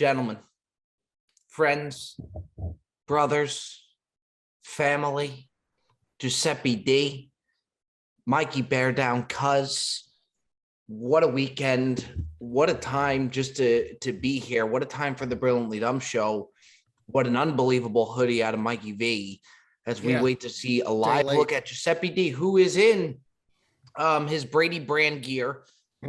Gentlemen, friends, brothers, family, Giuseppe D, Mikey Bear Down Cuz. What a weekend. What a time just to be here. What a time for the Brilliantly Dumb Show. What an unbelievable hoodie out of Mikey V as we wait to see a live look at Giuseppe D, who is in his Brady brand gear.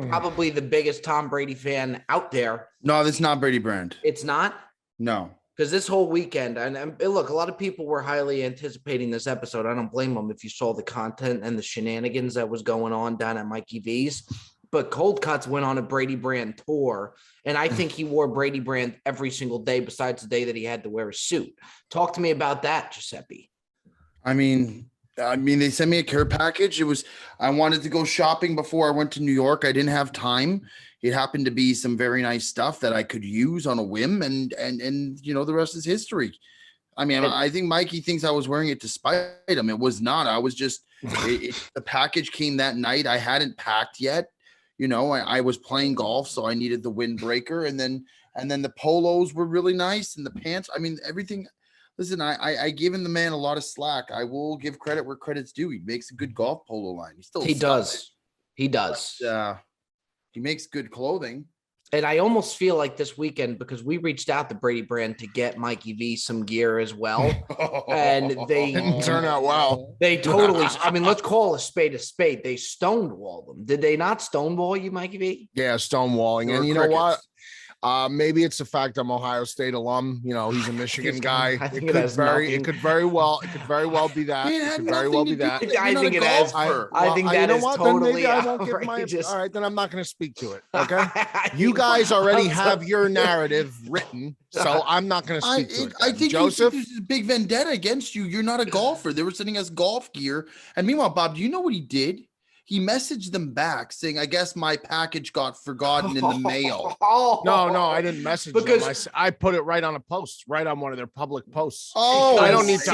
Probably the biggest Tom Brady fan out there. No, that's not Brady brand. It's not? No. Because this whole weekend, and look, a lot of people were highly anticipating this episode. I don't blame them if you saw the content and the shenanigans that was going on down at Mikey V's. But Cold Cuts went on a Brady brand tour, and I think he wore Brady brand every single day besides the day that he had to wear a suit. Talk to me about that, Giuseppe. I mean, they sent me a care package. I wanted to go shopping before I went to New York. I didn't have time. It happened to be some very nice stuff that I could use on a whim, and you know, the rest is history. I mean, I think Mikey thinks I was wearing it to spite him. It was not. I was just the package came that night. I hadn't packed yet. You know, I was playing golf, so I needed the windbreaker, and then the polos were really nice, and the pants. I mean, everything. Listen, I given the man a lot of slack. I will give credit where credit's due. He makes a good golf polo line. He does. But, he makes good clothing. And I almost feel like this weekend, because we reached out to Brady brand to get Mikey V some gear as well. And they didn't turn out well. They totally, I mean, let's call a spade a spade. They stonewalled them. Did they not stonewall you, Mikey V? Yeah, stonewalling. And you know what? Maybe it's the fact I'm Ohio State alum. You know, he's a Michigan guy. It could very well be that. It could very well be that. I think it has. I think that is totally outrageous. All right, then I'm not going to speak to it. Okay, you guys already have your narrative written, so I'm not going to speak to it. I think Joseph, there's a big vendetta against you. You're not a golfer. They were sending us golf gear, and meanwhile, Bob, do you know what he did? He messaged them back saying, I guess my package got forgotten in the mail. No, I didn't message them. I put it right on a post, right on one of their public posts. Oh, I don't need to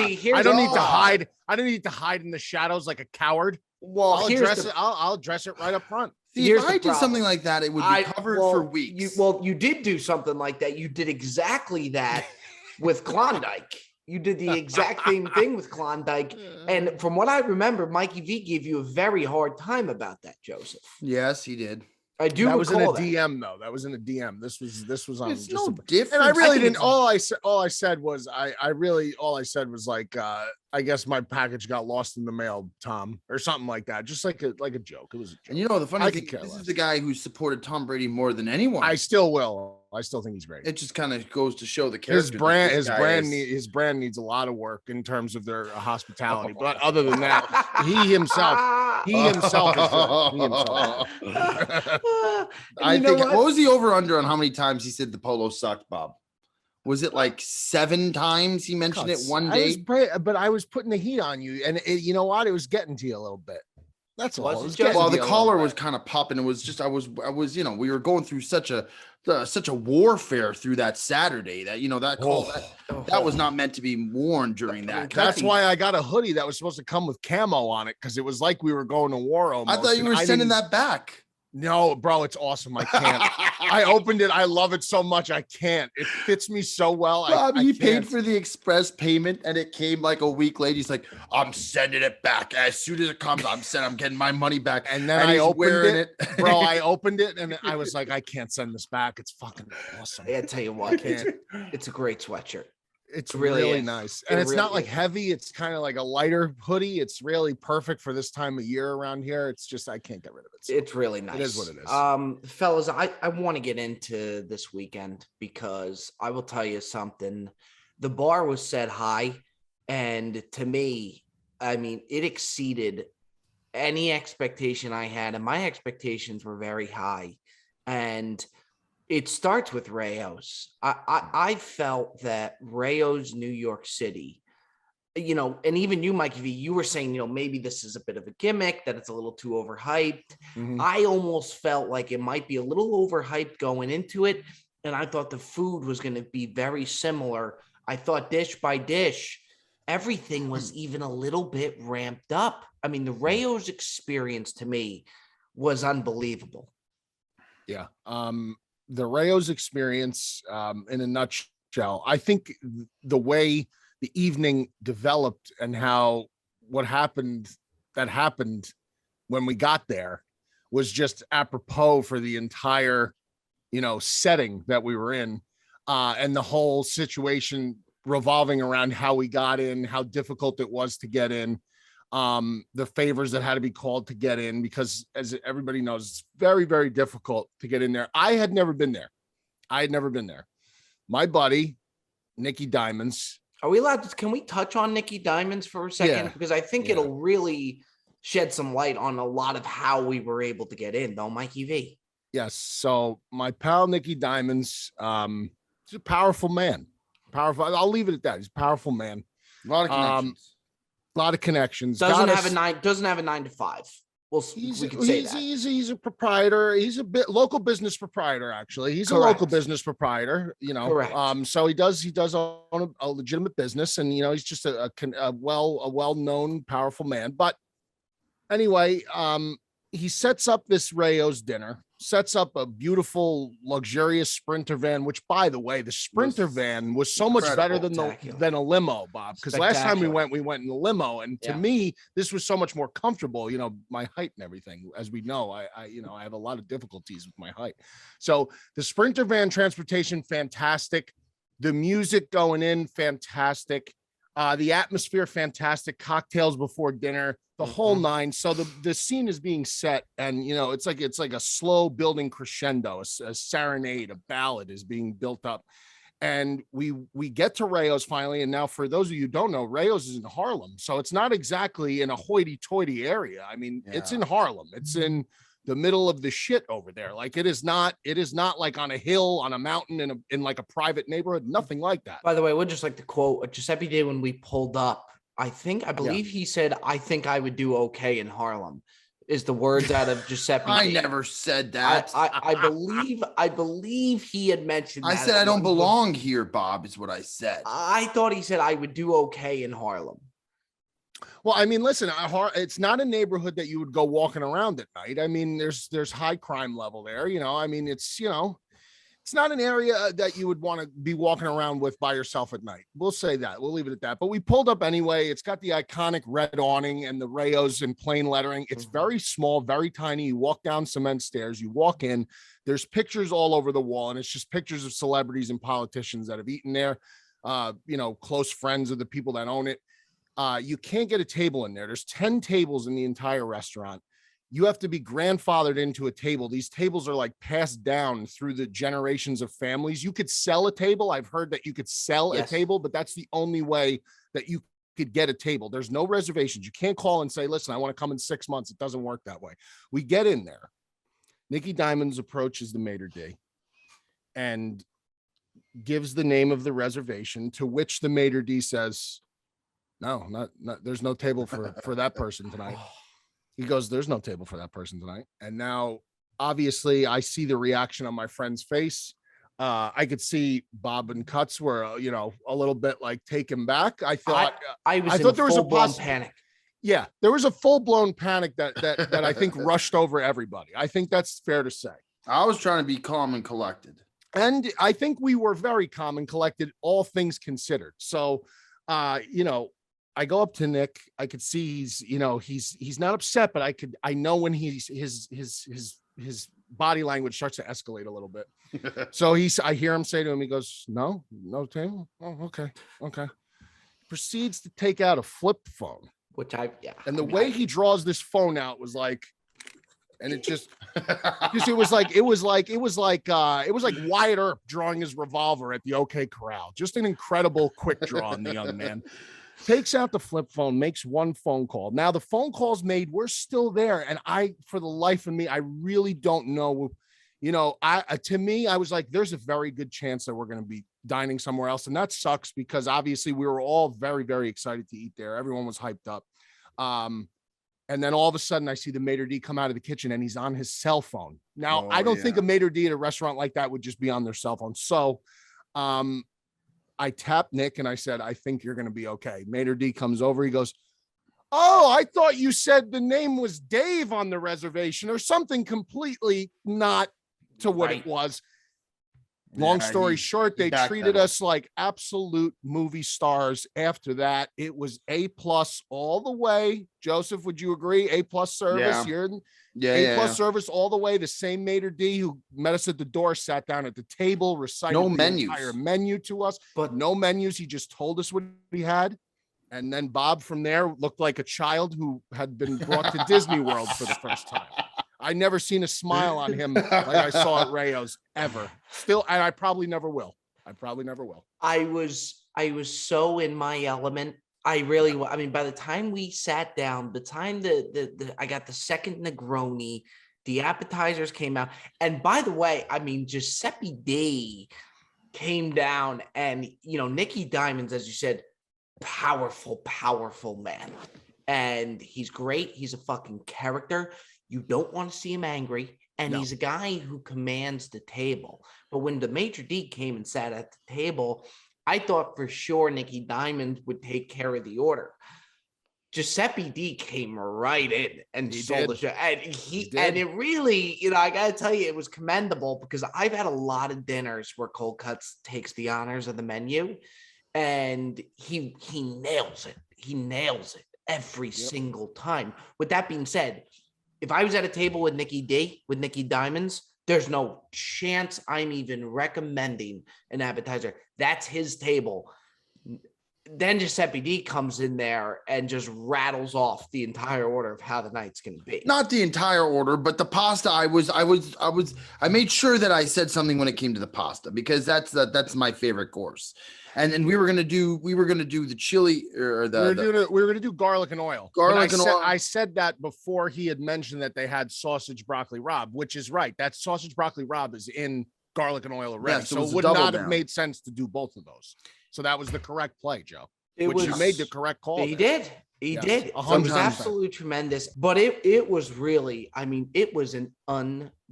hide. I don't need to hide in the shadows like a coward. Well, I'll address it right up front. See, if I did something like that, it would be covered for weeks. You did do something like that. You did exactly that with Klondike. You did the exact same thing with Klondike. And from what I remember, Mikey V gave you a very hard time about that, Joseph. Yes, he did. I do. That was in a DM though. That was in a DM. This was on. It's no different. And I really didn't. All I said was like, I guess my package got lost in the mail, Tom, or something like that. Just like a joke. It was a joke. And you know, the funny thing, this is the guy who supported Tom Brady more than anyone. I still will. I still think he's great. It just kind of goes to show the character. His brand needs a lot of work in terms of their hospitality. But other than that, he himself is I think what was the over under on how many times he said the polo sucked, Bob? Was it like 7 times he mentioned it one day? But I was putting the heat on you, and you know what? It was getting to you a little bit. That's all. Well, the collar was kind of popping. It was just I was you know, we were going through such a warfare through that Saturday that, you know, that was not meant to be worn during that. That's why I got a hoodie that was supposed to come with camo on it, because it was like we were going to war almost. I thought you were sending that back. No, bro, it's awesome. I can't. I opened it. I love it so much. I can't. It fits me so well. Bob, he paid for the express payment, and it came like a week later. He's like, I'm sending it back. As soon as it comes, I'm getting my money back. And then I opened it. Bro, I opened it, and I was like, I can't send this back. It's fucking awesome. I tell you what, it's a great sweatshirt. It's really nice. And it's not like heavy. It's kind of like a lighter hoodie. It's really perfect for this time of year around here. It's just, I can't get rid of it. So it's really nice. It is what it is. Fellas, I want to get into this weekend because I will tell you something. The bar was set high. And to me, I mean, it exceeded any expectation I had. And my expectations were very high. And it starts with Rayo's. I felt that Rayo's New York City, you know, and even you, Mikey V, you were saying, you know, maybe this is a bit of a gimmick, that it's a little too overhyped. Mm-hmm. I almost felt like it might be a little overhyped going into it. And I thought the food was going to be very similar. I thought dish by dish, everything was even a little bit ramped up. I mean, the Rayo's experience to me was unbelievable. Yeah. the Rayo's experience, in a nutshell, I think the way the evening developed and what happened when we got there was just apropos for the entire, setting that we were in, and the whole situation revolving around how we got in, how difficult it was to get in, the favors that had to be called to get in, because as everybody knows, it's very, very difficult to get in there. I had never been there. My buddy, Nicky Diamonds. Are we allowed to, can we touch on Nicky Diamonds for a second? Yeah. Because I think it'll really shed some light on a lot of how we were able to get in, though, Mikey V. Yes. So my pal, Nicky Diamonds, he's a powerful man. I'll leave it at that. He's a powerful man. A lot of connections. Doesn't have a 9 to 5. We could say that. He's a proprietor. He's a local business proprietor. Actually, he's Correct. a local business proprietor. Correct. So he does own a legitimate business, and he's just a well-known, powerful man. But anyway, he sets up this Rayo's dinner. Sets up a beautiful, luxurious Sprinter van, which, by the way, the Sprinter van was so much better than a limo, Bob. Because last time we went in the limo, and to me, this was so much more comfortable. My height and everything. As we know, I have a lot of difficulties with my height. So the Sprinter van transportation, fantastic. The music going in, fantastic. The atmosphere, fantastic. Cocktails before dinner. The whole nine. So the scene is being set, and it's like a slow building crescendo, a serenade, a ballad is being built up, and we get to Rayo's finally. And now, for those of you who don't know, Rayo's is in Harlem, so it's not exactly in a hoity-toity area. I mean, it's in Harlem. It's in the middle of the shit over there. Like, it is not like on a hill, on a mountain, in like a private neighborhood. Nothing like that. By the way, we'd just like to quote what Giuseppe did when we pulled up. I believe he said, "I think I would do okay in Harlem," is the words out of Giuseppe. I never said that. I believe he had mentioned that. I said I don't belong here, Bob, is what I said. I thought he said I would do okay in Harlem. Well, I mean, listen, it's not a neighborhood that you would go walking around at night. I mean, there's high crime level there. I mean, it's not an area that you would want to be walking around with by yourself at night. We'll say that. We'll leave it at that. But we pulled up anyway. It's got the iconic red awning and the Rayos in plain lettering. It's very small, very tiny. You walk down cement stairs. You walk in. There's pictures all over the wall, and it's just pictures of celebrities and politicians that have eaten there. Close friends of the people that own it. You can't get a table in there. There's 10 tables in the entire restaurant. You have to be grandfathered into a table. These tables are like passed down through the generations of families. You could sell a table. I've heard that you could sell a table, but that's the only way that you could get a table. There's no reservations. You can't call and say, listen, I want to come in 6 months. It doesn't work that way. We get in there. Nicky Diamonds approaches the maitre d' and gives the name of the reservation, to which the maitre d' says, no, not there's no table for that person tonight. He goes, there's no table for that person tonight. And now, obviously, I see the reaction on my friend's face. I could see Bob and Cuts were, a little bit like taken back. I thought there was a panic. Yeah, there was a full-blown panic that I think rushed over everybody. I think that's fair to say. I was trying to be calm and collected. And I think we were very calm and collected, all things considered. So, I go up to Nick. I could see he's not upset, but I know when his body language starts to escalate a little bit. So I hear him say to him, he goes, no table. Oh, okay. Proceeds to take out a flip phone, and the way he draws this phone out was like, and it just it was like Wyatt Earp drawing his revolver at the OK Corral. Just an incredible quick draw on the young man. Takes out the flip phone, makes one phone call. Now the phone calls made, we're still there. And for the life of me, I really don't know. To me, I was like, there's a very good chance that we're going to be dining somewhere else. And that sucks, because obviously we were all very, very excited to eat there. Everyone was hyped up. And then all of a sudden I see the maitre d' come out of the kitchen, and he's on his cell phone. Now, I don't think a maitre d' at a restaurant like that would just be on their cell phone. So, I tapped Nick and I said, I think you're going to be okay. Maitre d' comes over. He goes, oh, I thought you said the name was Dave on the reservation, or something completely not to what it was. Long Yeah, story he- short, he they treated backpedaled. us like absolute movie stars after that. It was A+ all the way. Joseph, would you agree? A+ service. Yeah. You're in Yeah, A+ yeah. service all the way. The same maitre d' who met us at the door sat down at the table, recited No the menus. entire menu to us, But no menus. He just told us what he had. And then Bob from there looked like a child who had been brought to Disney World for the first time. I never seen a smile on him like I saw at Rayo's ever. Still, and I probably never will. I was so in my element. I really, I mean, by the time we sat down, the time I got the second Negroni, the appetizers came out. And by the way, I mean, Giuseppe D came down and, Nicky Diamonds, as you said, powerful man. And he's great. He's a fucking character. You don't want to see him angry. And No. he's a guy who commands the table. But when the maitre d' came and sat at the table, I thought for sure Nicky Diamond would take care of the order. Giuseppe D came right in and He sold did. the show. And He did. and it really, I gotta tell you, it was commendable because I've had a lot of dinners where Cold Cuts takes the honors of the menu, and he nails it. He nails it every single time. With that being said, if I was at a table with Nicky D, with Nicky Diamonds, there's no chance I'm even recommending an appetizer. That's his table. Then Giuseppe D comes in there and just rattles off the entire order of how the night's going to be. Not the entire order, but the pasta. I made sure that I said something when it came to the pasta because that's my favorite course. And we were gonna do the chili or we were gonna do garlic and oil. Garlic and oil. I said that before he had mentioned that they had sausage broccoli rabe, which is right. That sausage broccoli rabe is in garlic and oil already, Yeah, so so it it was a would double not have down. made sense to do both of those. So that was the correct play, Joe. It You made the correct call. He there. did. He Yes, did. It 100%. was absolutely tremendous. But it was really, I mean, it was an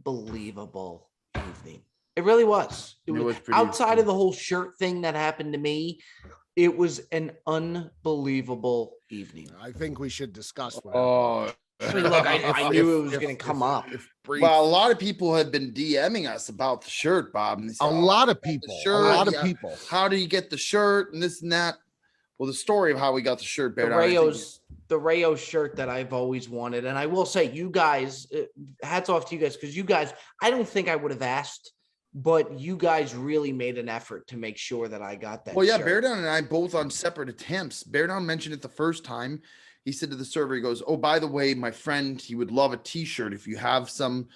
unbelievable evening. It really was. It was pretty outside cool. of the whole shirt thing that happened to me. It was an unbelievable evening. I think we should discuss. What Oh, I mean, look, I knew it was going to come up. well, a lot of people have been DMing us about the shirt, Bob. And they say, A lot of people. How do you get the shirt and this and that? Well, the story of how we got the shirt, The Bear Down, I think- the Rayo shirt that I've always wanted. And I will say, you guys, hats off to you guys, because you guys, I don't think I would have asked, but you guys really made an effort to make sure that I got that. Well, yeah, shirt. Bear Down and I both on separate attempts. Bear Down mentioned it the first time. He said to the server, he goes, "Oh, by the way, my friend, he would love a t-shirt if you have some."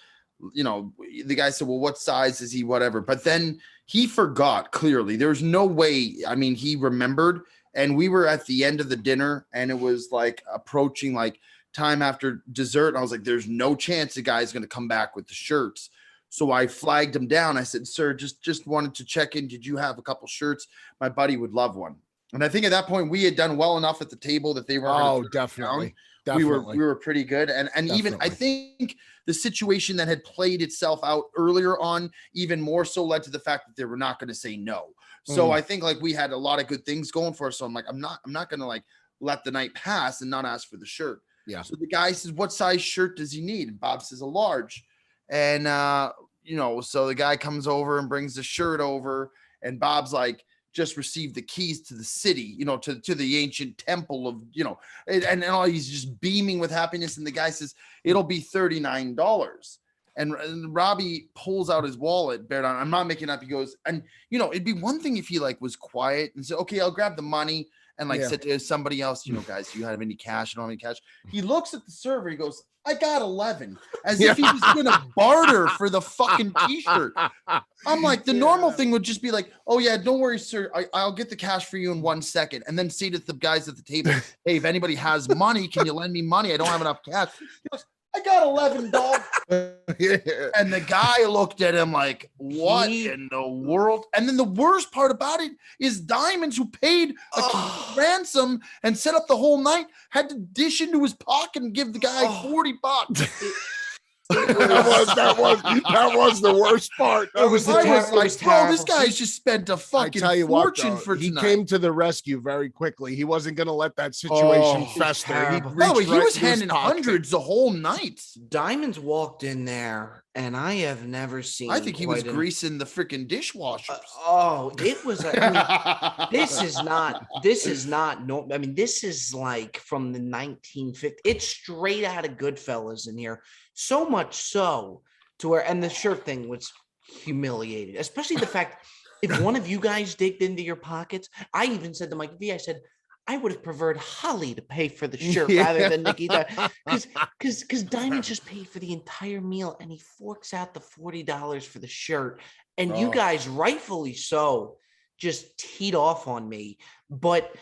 The guy said, "Well, what size is he? Whatever." But then he forgot clearly. There's no way. I mean, he remembered, and we were at the end of the dinner, and it was like approaching like time after dessert. And I was like, "There's no chance the guy's going to come back with the shirts." So I flagged him down. I said, "Sir, just wanted to check in. Did you have a couple shirts? My buddy would love one." And I think at that point we had done well enough at the table that they were. Oh, definitely. We were pretty good. And even I Definitely. think the situation that had played itself out earlier on even more so led to the fact that they were not going to say no. So I think like we had a lot of good things going for us. So I'm like, I'm not going to like let the night pass and not ask for the shirt. Yeah. So the guy says, "What size shirt does he need?" And Bob says, "A large." And so the guy comes over and brings the shirt over, and Bob's like, just received the keys to the city, to the ancient temple of, and all, he's just beaming with happiness. And the guy says, "It'll be $39. And Robbie pulls out his wallet. Bear Down, I'm not making up. He goes, and it'd be one thing if he like was quiet and said, "Okay, I'll grab the money," and like said to somebody else, "Guys, do you have any cash? I don't have any cash." He looks at the server. He goes, "I got 11," as if he was going to barter for the fucking t-shirt. I'm like, the normal thing would just be like, "Oh yeah, don't worry, sir. I'll get the cash for you in 1 second." And then say to the guys at the table, "Hey, if anybody has money, can you lend me money? I don't have enough cash." He goes, "I got $11. And the guy looked at him like, "What in the world?" And then the worst part about it is Diamonds, who paid a ransom and set up the whole night, had to dish into his pocket and give the guy $40. that was the worst part. It was I was like, "Bro, terrible. this guy's just spent a fucking tell you what, fortune though, for he tonight." came to the rescue very quickly. He wasn't going to let that situation fester. terrible. By the way, reached he right was into his handing pocket. hundreds the whole night. Diamonds walked in there and I have never seen. I think he was greasing the freaking dishwashers. It was. This is not. This is not. No, I mean, this is like from the 1950s. It's straight out of Goodfellas in here. So much so to where, and the shirt thing was humiliating, especially the fact if one of you guys digged into your pockets. I even said to Mike V, I said, I would have preferred Holly to pay for the shirt rather than Nicky, because Diamond just paid for the entire meal and he forks out the $40 for the shirt. And you guys, rightfully so, just teed off on me. But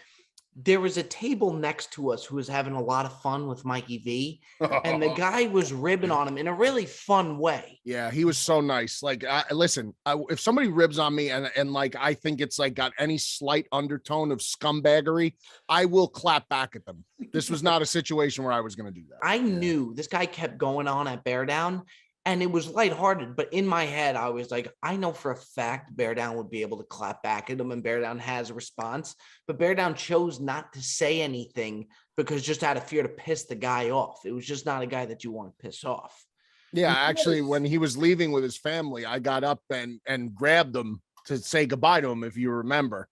there was a table next to us who was having a lot of fun with Mikey V, and the guy was ribbing on him in a really fun way. Yeah, he was so nice. Like, listen, if somebody ribs on me and like I think it's like got any slight undertone of scumbaggery, I will clap back at them. This was not a situation where I was going to do that. I knew this guy kept going on at Bear Down. And it was lighthearted, but in my head, I was like, I know for a fact Bear Down would be able to clap back at him, and Bear Down has a response. But Bear Down chose not to say anything because just out of fear to piss the guy off. It was just not a guy that you want to piss off. Yeah, actually, when he was leaving with his family, I got up and grabbed him to say goodbye to him, if you remember.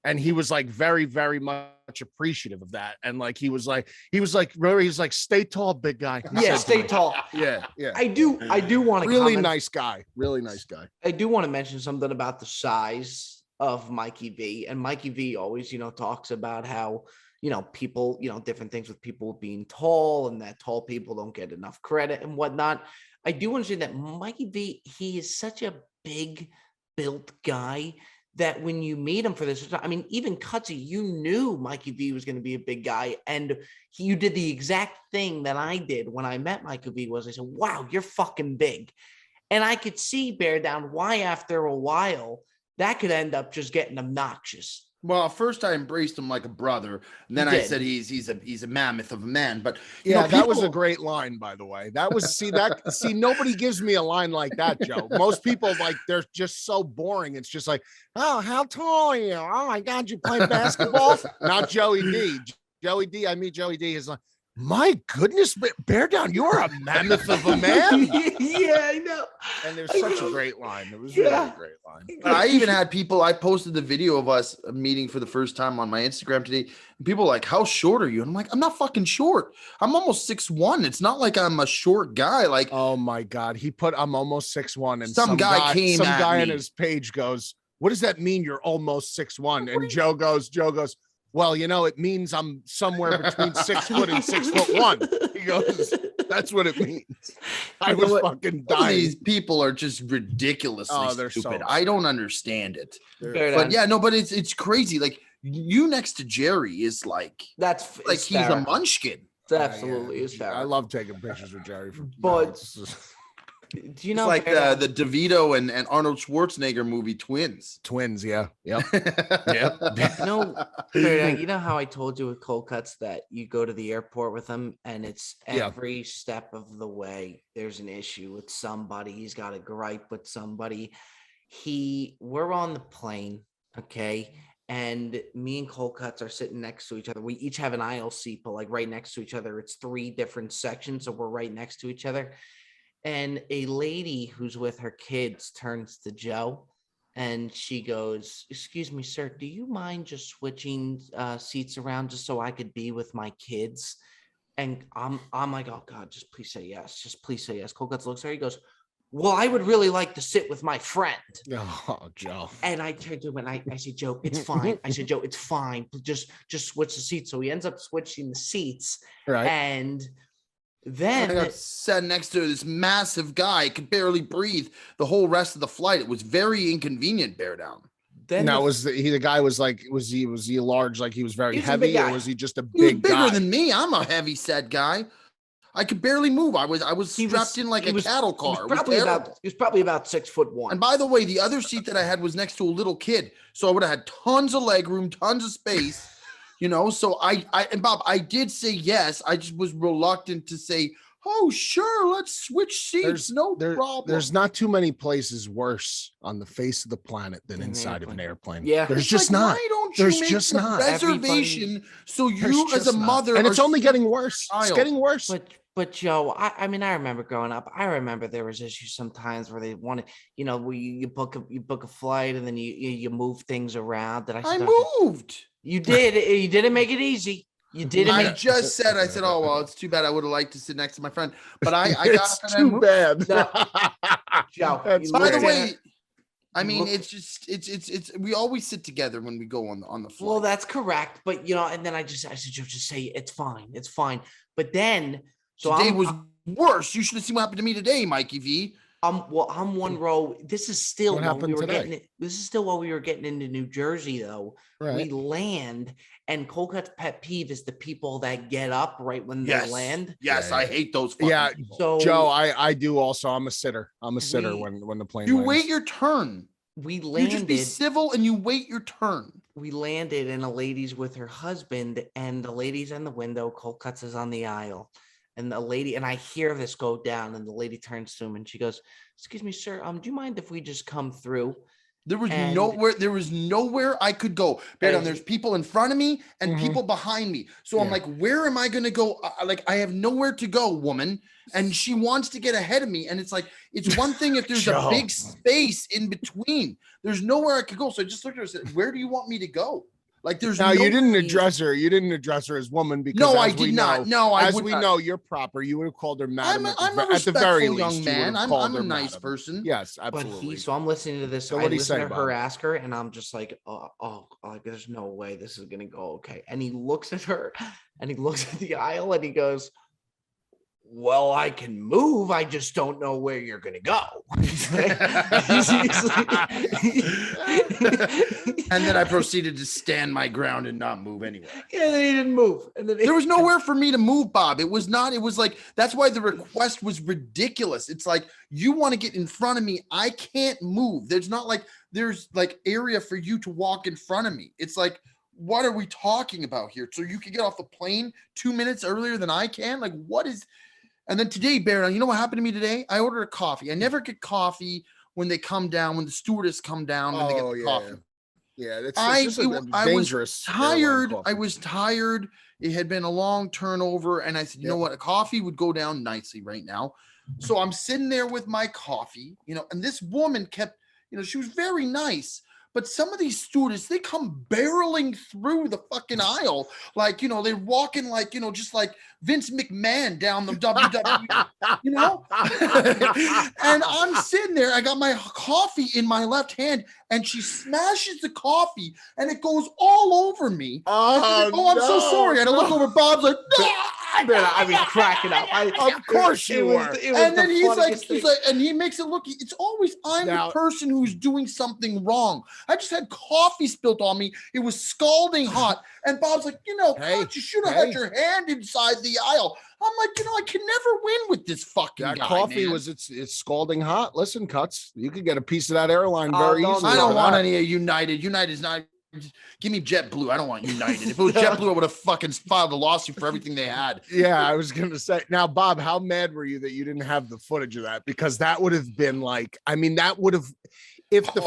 And he was like very, very much appreciative of that. And like, he was like, remember, he's like, stay tall, big guy. Yeah, stay tall. Yeah. I do want to really nice guy. Really nice guy. I do want to mention something about the size of Mikey V. And Mikey V always, talks about how, people, different things with people being tall and that tall people don't get enough credit and whatnot. I do want to say that Mikey V, he is such a big built guy that when you meet him for this, I mean, even Cutsy, you knew Mikey V was going to be a big guy. And you did the exact thing that I did when I met Mikey V was I said, wow, you're fucking big. And I could see Bear Down why after a while that could end up just getting obnoxious. Well, first I embraced him like a brother, and then I said he's a mammoth of a man. But that was a great line, by the way. That was nobody gives me a line like that, Joe. Most people they're just so boring. It's just like, oh, how tall are you? Oh my God, you play basketball? Not Joey D. Joey D. I meet Joey D. Is like, my goodness, Bear Down, you're a mammoth of a man. Yeah, I know. And there's such a great line. It was really a great line. I even had people, I posted the video of us meeting for the first time on my Instagram today. And people were like, how short are you? And I'm like, I'm not fucking short. I'm almost 6'1". It's not like I'm a short guy. Like, oh my God. He put, I'm almost 6'1". And some guy on his page goes, what does that mean? You're almost 6'1". And Joe goes, well, it means I'm somewhere between 6 foot and 6'1". He goes, that's what it means. I was fucking dying. These people are just ridiculously they're stupid. So I don't understand it. But yeah, no, but it's crazy. Like you next to Jerry is like, that's like he's a munchkin. It's absolutely hysterical. I love taking pictures with Jerry. But do you know, it's like the DeVito and Arnold Schwarzenegger movie Twins? Twins, yeah. Yep. Yep. You know how I told you with Cold Cuts that you go to the airport with him and it's every step of the way there's an issue with somebody. He's got a gripe with somebody. We're on the plane, okay? And me and Cold Cuts are sitting next to each other. We each have an aisle seat, but like right next to each other. It's 3 different sections, so we're right next to each other. And a lady who's with her kids turns to Joe and she goes, excuse me, sir, do you mind just switching seats around just so I could be with my kids? And I'm like, oh God, just please say yes. Just please say yes. Cold Cuts looks at her. He goes, well, I would really like to sit with my friend. Oh, Joe. And I turned to him and I said, Joe, it's fine. I said, Joe, it's fine. Just switch the seats. So he ends up switching the seats. Right. And then I got sat next to this massive guy, could barely breathe the whole rest of the flight. It was very inconvenient. Bear Down. Then now the guy was like, was he large? Like he was very heavy, or was he just a big bigger guy? Than me? I'm a heavy set guy. I could barely move. I was strapped in like a cattle car. He was probably about 6'1". And by the way, the other seat that I had was next to a little kid, so I would have had tons of leg room, tons of space. So and Bob, I did say yes. I just was reluctant to say, oh, sure, let's switch seats. No problem. There's not too many places worse on the face of the planet than inside of an airplane. Yeah. There's just not. Why don't you make the reservation so you as a mother. And it's only getting worse. It's getting worse. But But Joe, I mean, I remember growing up. I remember there was issues sometimes where they wanted, where you book a flight and then you move things around. That I I should talk to moved. you. Did you didn't make it easy? You didn't I make just said, I said, oh, well, it's too bad. I would have liked to sit next to my friend, but I got It's up and I too moved. bad. No. Joe. That's you By the looked at way, her- I you mean, looked- it's just, it's, we always sit together when we go on the flight. well, that's correct. But and then I said, Joe, just say it's fine. But then, so Today was worse. You should have seen what happened to me today, Mikey V. I'm one row. This is still What when we happened were today? getting it. This is still while we were getting into New Jersey, though. We Right. land, and Colcott's pet peeve is the people that get up right when Yes. they land. Yes, Yeah, I yeah. hate those fucking Yeah, people. So Joe, I do also. I'm a sitter. I'm a sitter We- when the plane You lands. wait your turn. we You just be landed. civil and you wait your turn. We landed, and a lady's with her husband, and the lady's in the window. Colcott's is on the aisle. And the lady, and I hear this go down, and the lady turns to him and she goes, "Excuse me, sir. Do you mind if we just come through?" There was And- nowhere I could go. And- There's people in front of me and Mhm. people behind me. So I'm Yeah. like, where am I going to go? Like, I have nowhere to go, woman. And she wants to get ahead of me. And it's like, it's one thing if there's a Joe. big space in between. There's nowhere I could go. So I just looked at her and said, where do you want me to go? Like, there's Now no you didn't way- address her. You didn't address her as woman because No, I as we did not. know- No, I as would we not. know, you're proper. You would have called her madam. I'm a at the very respectful least, young you would man. have called I'm a her nice madam. person. Yes, But absolutely. so I'm listening to this. So I what'd he listen say, to her Bob? ask her, and I'm just like, like there's no way this is gonna go okay. And he looks at her, and he looks at the aisle, and he goes, "Well, I can move. I just don't know where you're gonna go." And then I proceeded to stand my ground and not move anyway. Yeah, then he didn't move. And then There was nowhere for me to move, Bob. It was like, that's why the request was ridiculous. It's like, you want to get in front of me. I can't move. There's area for you to walk in front of me. It's like, what are we talking about here? So you can get off the plane 2 minutes earlier than I can? Like, what is, and then today, Baron, you know what happened to me today? I ordered a coffee. I never get coffee when they come down, when the stewardess come down and they get the coffee. Yeah, it's I just a was dangerous. airline tired. coffee. I was tired. It had been a long turnover. And I said, you know what? A coffee would go down nicely right now. So I'm sitting there with my coffee, and this woman kept, she was very nice. But some of these stewardess, they come barreling through the fucking aisle. Like, they're walking like, just like Vince McMahon down the WWE, And I'm sitting there. I got my coffee in my left hand and she smashes the coffee and it goes all over me. I'm so sorry. And I look over Bob's like, I mean, cracking up. Of course you were. and then he's like, and he makes it look, it's always, I'm Now- the person who's doing something wrong. I just had coffee spilled on me. It was scalding hot. And Bob's like, Hey, God, you should have had your hand inside the aisle. I'm like, I can never win with this fucking That guy, coffee man. it's scalding hot. Listen, Cuts, you could get a piece of that airline Oh, very don't- easily. I don't for want that. any of United. United's not. Give me JetBlue. I don't want United. If it was JetBlue, I would have fucking filed a lawsuit for everything they had. Yeah, I was gonna say. Now, Bob, how mad were you that you didn't have the footage of that? Because that would have been like, I mean, that would have, if the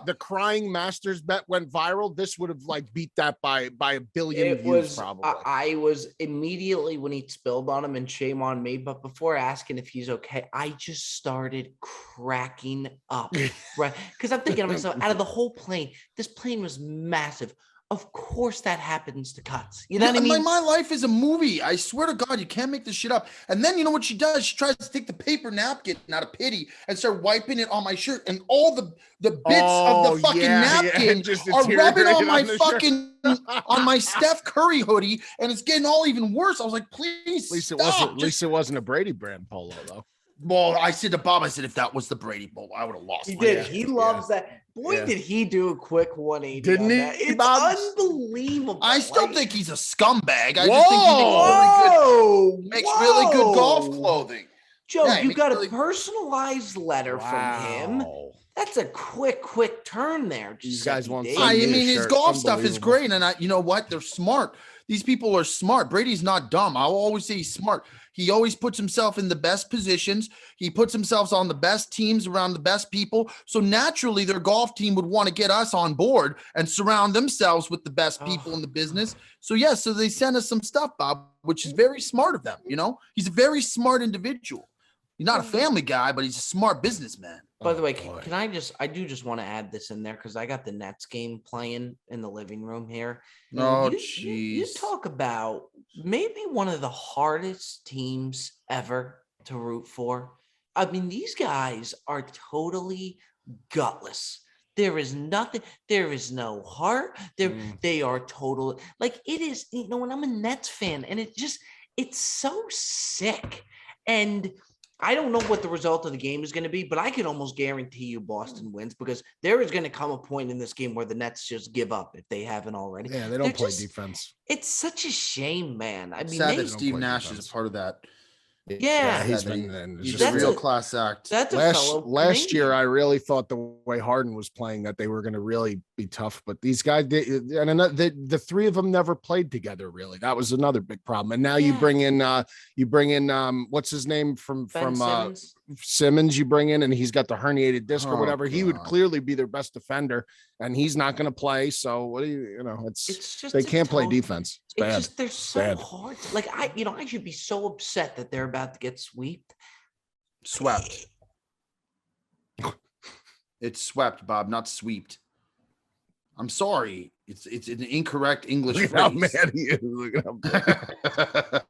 the crying Masters bet went viral, this would have like beat that by a billion It views was. probably. I was immediately when he spilled on him, and shame on me. But before asking if he's okay, I just started cracking up, right? Because I'm thinking to myself, out of the whole plane, this plane was massive. Of course, that happens to Cuts. You know what I mean? My life is a movie. I swear to God, you can't make this shit up. And then you know what she does? She tries to take the paper napkin out of pity and start wiping it on my shirt, and all the bits of the fucking napkin just are rubbing on deteriorated my the shirt. fucking on my Steph Curry hoodie, and it's getting all even worse. I was like, please, At least it wasn't a Brady brand polo though. Well, I said to Bob, I said, if that was the Brady Bowl, I would have lost. He my did. shit. He loves that. Boy, Yeah. did he do a quick 180. Didn't on he, that. It's Bob? unbelievable. I still Like, think he's a scumbag. I just think he Whoa! makes really good golf Whoa! clothing. Joe, Yeah, he you makes got really- a personalized letter from him. That's a quick turn there. These guys want Dave. some- I Send me a mean, his shirt. golf stuff is Unbelievable. great, and you know what? They're smart. These people are smart. Brady's not dumb. I'll always say he's smart. He always puts himself in the best positions. He puts himself on the best teams around the best people. So naturally, their golf team would want to get us on board and surround themselves with the best people in the business. So yeah, so they send us some stuff, Bob, which is very smart of them. You know, he's a very smart individual. He's not a family guy, but he's a smart businessman. By the way, can I do just want to add this in there because I got the Nets game playing in the living room here. And Oh, you talk about maybe one of the hardest teams ever to root for. I mean, these guys are totally gutless. There is nothing. There is no heart. They are total. Like it is. You know, when I'm a Nets fan, and it's so sick. And I don't know what the result of the game is going to be, but I can almost guarantee you Boston wins because there is going to come a point in this game where the Nets just give up if they haven't already. Yeah, they don't play defense. It's such a shame, man. I mean, Sad that Steve Nash is a part of that. Yeah, he's a real class act. That's last year. I really thought the way Harden was playing that they were going to really be tough, but these guys the three of them never played together. Really, that was another big problem. And now you bring in what's his name from Simmons. You bring in, and he's got the herniated disc or whatever. God. He would clearly be their best defender, and he's not going to play. So what do you know? It's just they can't play defense. It's bad. Just they're so hard. Like I should be so upset that they're about to get swept. It's swept, Bob, not sweeped. I'm sorry. It's an incorrect English phrase. How mad he is. Look at him.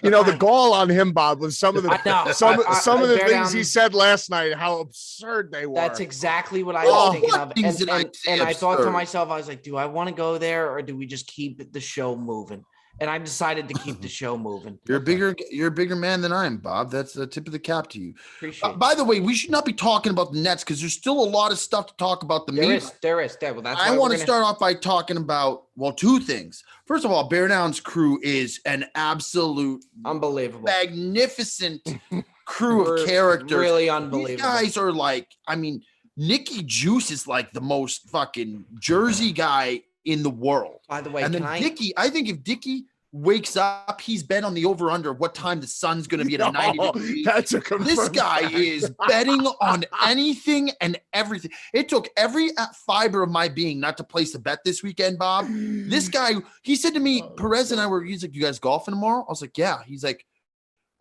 You know, the gall on him, Bob, was some of the things he said last night, how absurd they were. That's exactly what I was thinking of. And I thought to myself, I was like, do I want to go there or do we just keep the show moving? And I decided to keep the show moving. You're a bigger man than I am, Bob. That's the tip of the cap to you. Appreciate by the way, we should not be talking about the Nets because there's still a lot of stuff to talk about. There is. Well, that's I want to start off by talking about, two things. First of all, Bear Down's crew is an absolute unbelievable, magnificent crew of characters. Really unbelievable. These guys are like, Nicky Juice is like the most fucking Jersey guy in the world. By the way, and then Dicky, I think if Dicky wakes up, he's bet on the over-under what time the sun's going to be at 90 degrees. That's a This guy is betting on anything and everything. It took every fiber of my being not to place a bet this weekend, Bob. This guy, he said to me, Perez and I he's like, you guys golfing tomorrow? I was like, yeah. He's like,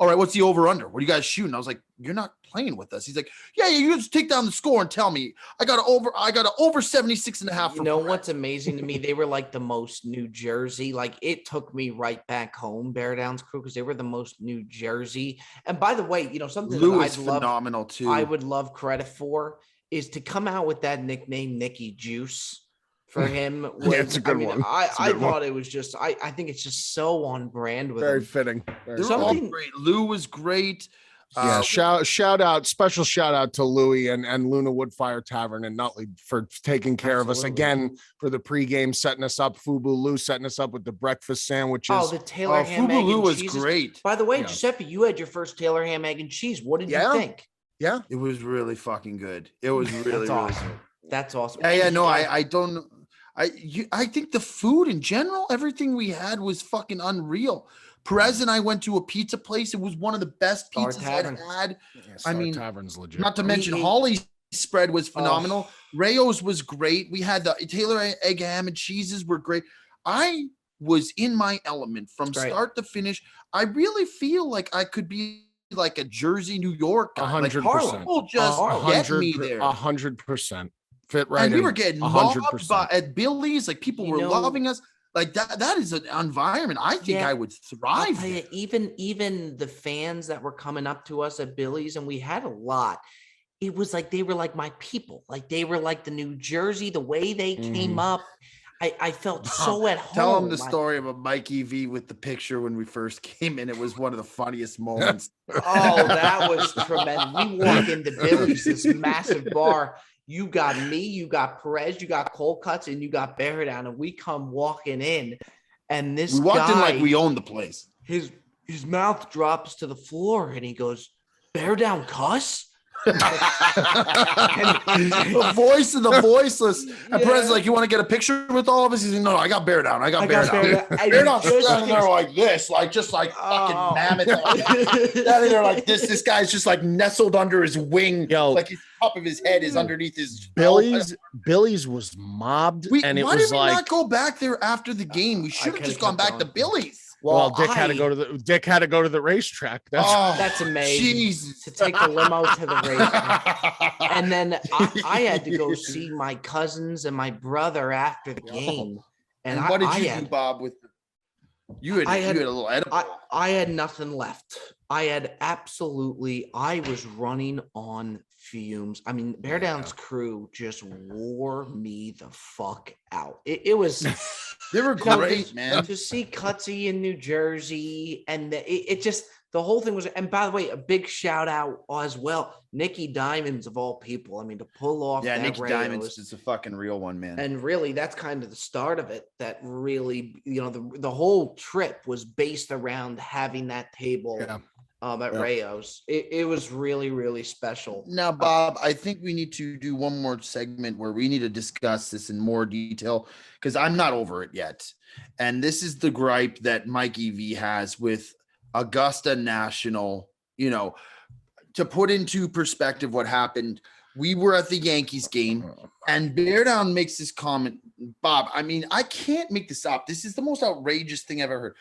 all right, what's the over-under? What are you guys shooting? I was like, you're not playing with us. He's like, yeah, you just take down the score and tell me. I got a over 76.5. You know what's amazing to me? They were like the most New Jersey. Like it took me right back home, Bear Down's crew, because they were the most New Jersey. And by the way, something Lou is phenomenal too. I would love credit for is to come out with that nickname, Nicky Juice. For him, it's a good one. I thought it was just. I think it's just so on brand with very him. fitting. They're all great. Lou was great. Yeah, special shout out to Louie and Luna Woodfire Tavern in Nutley for taking care of us again for the pregame, setting us up. Fubu Lou setting us up with the breakfast sandwiches. Oh, the Taylor ham, Fubu egg, Lou and was cheese. great. By the way, Giuseppe, you had your first Taylor ham, egg, and cheese. What did you think? Yeah, it was really fucking good. It was really awesome. Good. That's awesome. Yeah, no, I don't. I think the food in general, everything we had was fucking unreal. Perez and I went to a pizza place. It was one of the best pizzas I've had. Yeah, Tavern's legit. Not to mention Holly's spread was phenomenal. Rayo's was great. We had the Taylor egg, ham, and cheeses were great. I was in my element from start to finish. I really feel like I could be like a Jersey, New York guy. 100%. Like people just get me there. 100%. Fit right and we in. were getting 100%. Mobbed at Billy's. Like people were loving us. Like that is an environment I think I would thrive. I'll tell you, even the fans that were coming up to us at Billy's, and we had a lot. It was like they were like my people. Like they were like the New Jersey, the way they came up. I felt so at home. Tell them the story about Mike EV with the picture when we first came in. It was one of the funniest moments. Oh, that was tremendous. We walk into Billy's, this massive bar. You got me, you got Perez, you got Cold Cuts, and you got Bear Down, and we come walking in, and we walked in like we owned the place. His mouth drops to the floor, and he goes, "Bear Down, cuss." The voice of the voiceless. And Perez like, you want to get a picture with all of us? He's like, no, I got bear down. I got bear down. Bear down standing there like this, like just like fucking mammoth. Standing there like this. This guy's just like nestled under his wing. Yo, like his top of his head is underneath his Billy's was mobbed. Why did we not go back there after the game? We should have just gone back to Billy's. Well, Dick had to go to the racetrack. That's amazing. Jesus. To take the limo to the racetrack. And then I had to go see my cousins and my brother after the game. And what did you do, Bob? With you had a little edible. I had nothing left. I was running on fumes. I mean, Bear Down's crew just wore me the fuck out. It was they were great, man. To see Cutsy in New Jersey, and it just the whole thing was. And by the way, a big shout out as well, Nicky Diamonds of all people. I mean, to pull off that Nicky Rayos, Diamonds is a fucking real one, man. and really, that's kind of the start of it. That really, the whole trip was based around having that table. Yeah. At Rayos. It was really, really special. Now, Bob, I think we need to do one more segment where we need to discuss this in more detail because I'm not over it yet. And this is the gripe that Mikey V has with Augusta National. To put into perspective what happened, we were at the Yankees game and Bear Down makes this comment. Bob, I mean, I can't make this up. This is the most outrageous thing I've ever heard.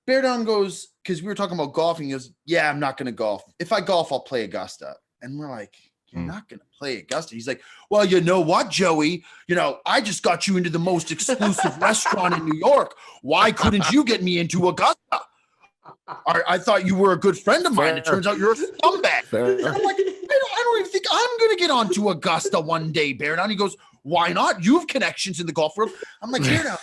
Bear Down goes, because we were talking about golfing, he goes, yeah, I'm not going to golf. If I golf, I'll play Augusta. And we're like, you're not going to play Augusta. He's like, well, you know what, Joey? I just got you into the most exclusive restaurant in New York. Why couldn't you get me into Augusta? I thought you were a good friend of mine. It turns out you're a scumbag. I'm like, I don't even think I'm going to get onto Augusta one day, Bear Down. He goes, why not? You have connections in the golf world. I'm like, Bear Down.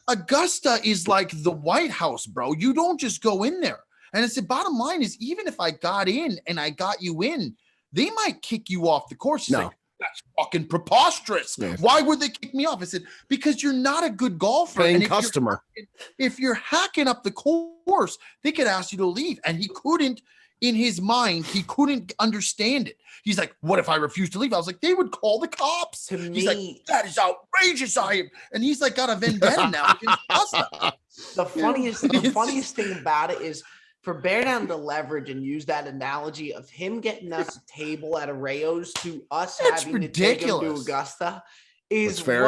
Augusta is like the White House, bro. You don't just go in there. And it's the bottom line is even if I got in and I got you in, they might kick you off the course. He's like, that's fucking preposterous. Yeah. Why would they kick me off? I said, because you're not a good golfer. Paying customer. If you're hacking up the course, they could ask you to leave. And he couldn't, in his mind, he couldn't understand it. He's like, what if I refuse to leave? I was like, they would call the cops. He's like, that is outrageous. And he's like, got a vendetta now against Augusta. The funniest thing about it is for Bear Down to leverage and use that analogy of him getting us a table at Rayos to us having to take him to Augusta is fair.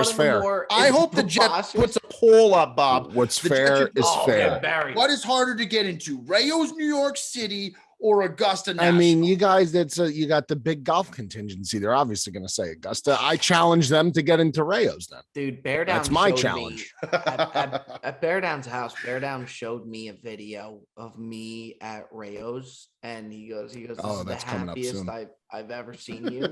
I hope the Jet puts a poll up, Bob. What's fair is fair. Yeah, what is harder to get into, Rayos, New York City, or Augusta National? I mean, you guys, you got the big golf contingency. They're obviously going to say Augusta. I challenge them to get into Rayos then. Dude, Bear Down. That's my challenge. At Bear Down's house, Bear Down showed me a video of me at Rayos, and he goes, this is the happiest I've ever seen you.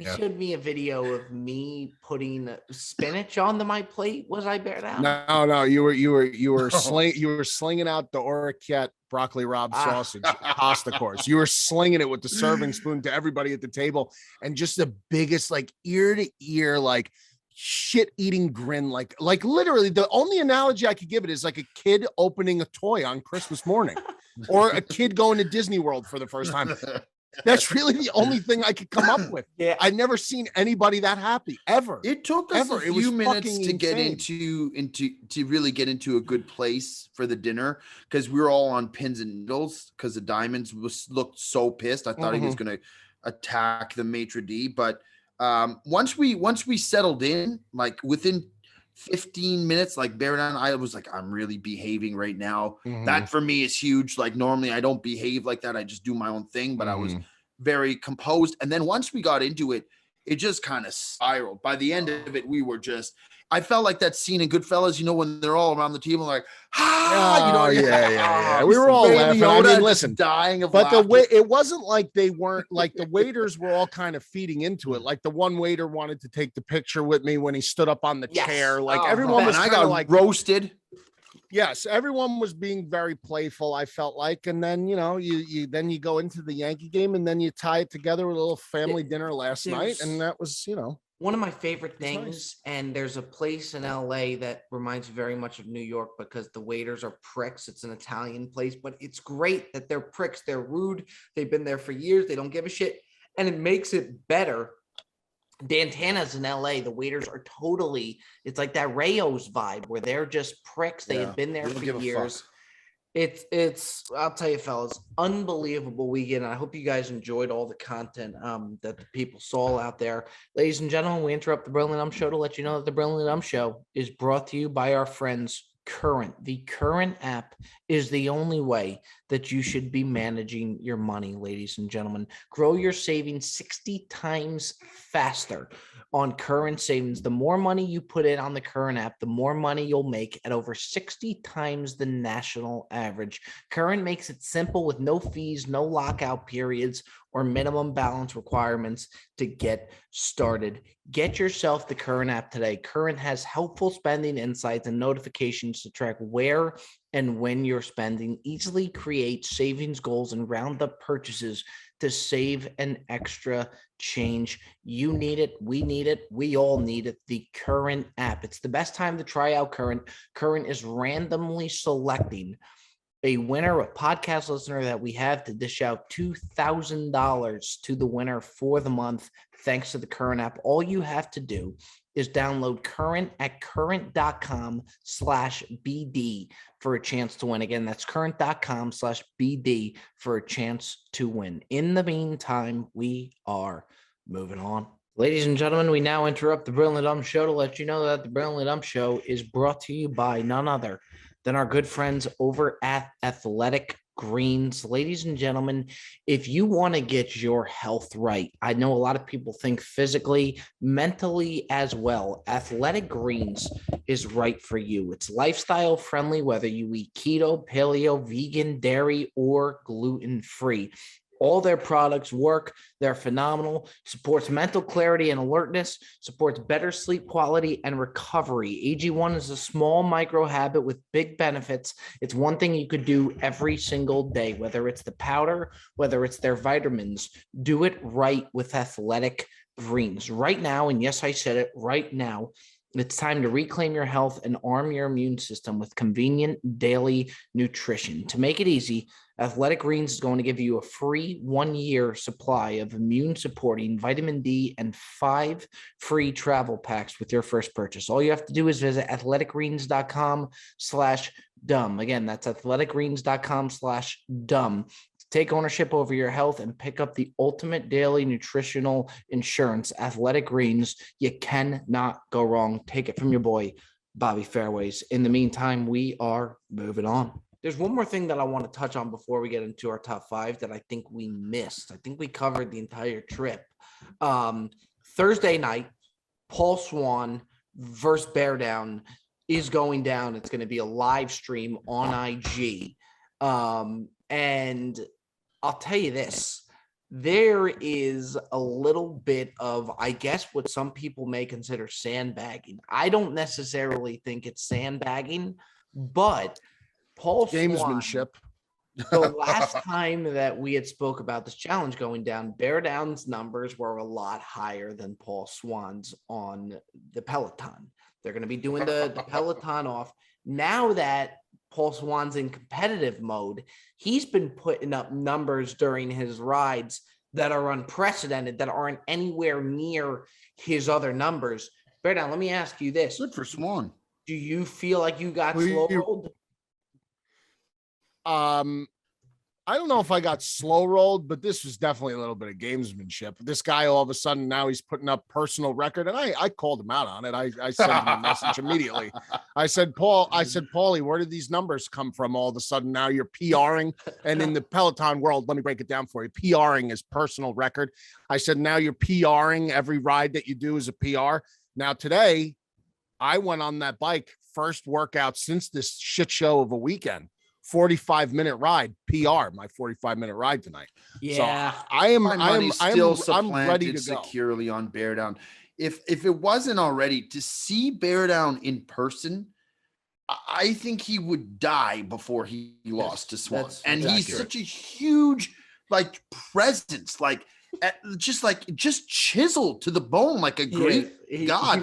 He showed me a video of me putting spinach on my plate. Was I Bear Down? No, you were slinging out the Oraket broccoli Rob sausage pasta course. You were slinging it with the serving spoon to everybody at the table, and just the biggest like ear to ear like shit eating grin. Like literally the only analogy I could give it is like a kid opening a toy on Christmas morning, or a kid going to Disney World for the first time. That's really the only thing I could come up with. Yeah, I've never seen anybody that happy ever. It took us a few minutes to get to really get into a good place for the dinner because we were all on pins and needles because the Diamonds looked so pissed. I thought he was going to attack the maitre d', but once we settled in, like within 15 minutes, like Bear Down, I was like, I'm really behaving right now. That for me is huge. Like normally I don't behave like that. I just do my own thing, but I was very composed. And then once we got into it, it just kind of spiraled. By the end of it, I felt like that scene in Goodfellas, when they're all around the table like, yeah. We were all laughing. I mean, listen, dying of laughter. But it wasn't like they weren't like the waiters were all kind of feeding into it. Like the one waiter wanted to take the picture with me when he stood up on the chair. Like everyone was kind of like roasted. Yes, everyone was being very playful, I felt like. And then, you go into the Yankee game and then you tie it together with a little family dinner last night. And that was, one of my favorite things. Nice. And there's a place in LA that reminds me very much of New York because the waiters are pricks. It's an Italian place, but it's great that they're pricks. They're rude. They've been there for years. They don't give a shit. and it makes it better. Dantana's in LA. The waiters are totally, it's like that Rayo's vibe where they're just pricks. They had been there for years. I'll tell you, fellas, unbelievable weekend. I hope you guys enjoyed all the content that the people saw out there. Ladies and gentlemen, we interrupt the Brilliant Show to let you know that the Brilliant Show is brought to you by our friends Current. The Current app is the only way that you should be managing your money, ladies and gentlemen. Grow your savings 60 times faster on Current Savings. The more money you put in on the Current app, the more money you'll make at over 60 times the national average. Current makes it simple with no fees, no lockout periods, or minimum balance requirements to get started. Get yourself the Current app today. Current has helpful spending insights and notifications to track where and when you're spending, easily create savings goals and round up purchases to save an extra change. You need it. We need it. We all need it. The Current app. It's the best time to try out Current. Current is randomly selecting a winner, a podcast listener that we have to dish out $2,000 to the winner for the month, thanks to the Current app. All you have to do is download Current at current.com/BD for a chance to win. Again, that's current.com/BD for a chance to win. In the meantime, we are moving on. Ladies and gentlemen, we now interrupt the Brilliant Show to let you know that the Brilliant Show is brought to you by none other than our good friends over at Athletic Greens. Ladies and gentlemen, if you want to get your health right, I know a lot of people think physically, mentally as well. Athletic Greens is right for you. It's lifestyle friendly, whether you eat keto, paleo, vegan, dairy, or gluten-free. All their products work. They're phenomenal. Supports mental clarity and alertness. Supports better sleep quality and recovery. AG1 is a small micro habit with big benefits. It's one thing you could do every single day, whether it's the powder, whether it's their vitamins. Do it right with Athletic Greens. Right now, and yes, I said it, right now, it's time to reclaim your health and arm your immune system with convenient daily nutrition. To make it easy, Athletic Greens is going to give you a free 1-year supply of immune-supporting vitamin D and 5 free travel packs with your first purchase. All you have to do is visit athleticgreens.com/dumb. Again, that's athleticgreens.com/dumb. Take ownership over your health and pick up the ultimate daily nutritional insurance. Athletic Greens, you cannot go wrong. Take it from your boy, Bobby Fairways. In the meantime, we are moving on. There's one more thing that I want to touch on before we get into our top 5 that I think we missed. I think we covered the entire trip. Thursday night, Paul Swan versus Bear Down is going down. It's going to be a live stream on IG. And I'll tell you this, there is a little bit of, I guess, what some people may consider sandbagging. I don't necessarily think it's sandbagging, but Paul gamesmanship. Swan, the last time that we had spoke about this challenge going down, Bear Down's numbers were a lot higher than Paul Swan's on the Peloton. They're going to be doing the Peloton off. Now that Paul Swan's in competitive mode, he's been putting up numbers during his rides that are unprecedented, that aren't anywhere near his other numbers. Bear Down, let me ask you this. Good for Swan. Do you feel like you got slow rolled? I don't know if I got slow rolled, but this was definitely a little bit of gamesmanship. This guy, all of a sudden, now he's putting up personal record, and I called him out on it. I sent him a message immediately. I said, Paulie, where did these numbers come from? All of a sudden, now you're PRing, and in the Peloton world, let me break it down for you. PRing is personal record. I said, now you're PRing. Every ride that you do is a PR. Now today, I went on that bike, first workout since this shit show of a weekend. 45-minute ride, PR, my 45-minute ride tonight. Yeah, so I'm ready to securely go on Bear Down. If it wasn't already, to see Bear Down in person, I think he would die before he lost to Swan. And he's such a huge presence. just chiseled to the bone like a great god.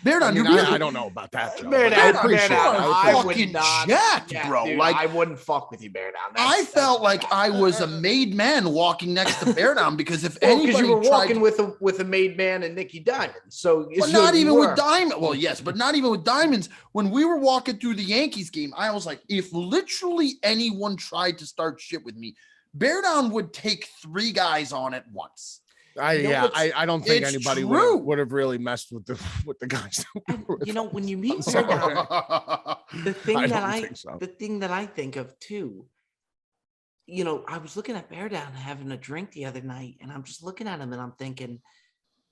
Bear Down, I don't know about that, Joe. Bear I Down, appreciate Bear Down, it. I would fucking not, jacked, bro. Dude, like I wouldn't fuck with you, Bear Down. I felt like I was a made man walking next to Bear Down because if because anybody you were walking to, with a made man and Nicky Diamond, so but so not you even were. with Diamond. Well, yes, but not even with Diamonds. When we were walking through the Yankees game, I was like, if literally anyone tried to start shit with me, Bear Down would take 3 guys on at once. I don't think anybody would have really messed with the guys. When you meet Bear Down, the thing that I think of too, I was looking at Bear Down having a drink the other night, and I'm just looking at him and I'm thinking,